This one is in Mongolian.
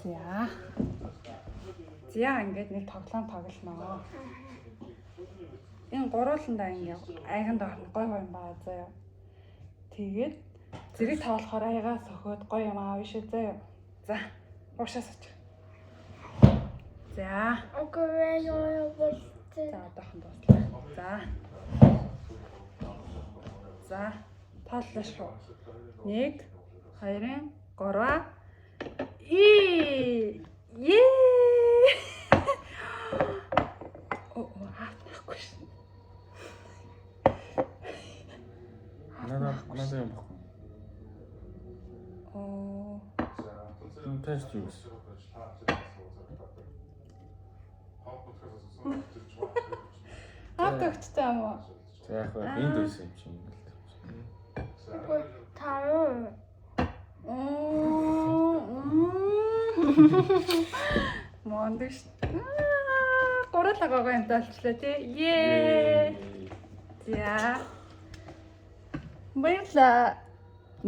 За. За ингээд нэг тоглоом тоглоно. Энэ гурууландаа ингээд айганд орно гой гой юм байна заяа. Тэгээд зэрэг тавлахаар аягаа сохиод гоё юм аав шүү заяа. За. Уушаас оч. За. Окей, я бол. За одоохон дуслаа. За. За. Тооллоо шүү. 1 2 3 Е. Оо, хаахгүй шин. Надад юм баггүй. Оо. Тест юус. Хатагчтай юм уу? За яг хаа энд үсэн юм чинь. Таа. Мондиш. Гурлаагаа юм талчлаа тий. Ее. За. Баярлаа.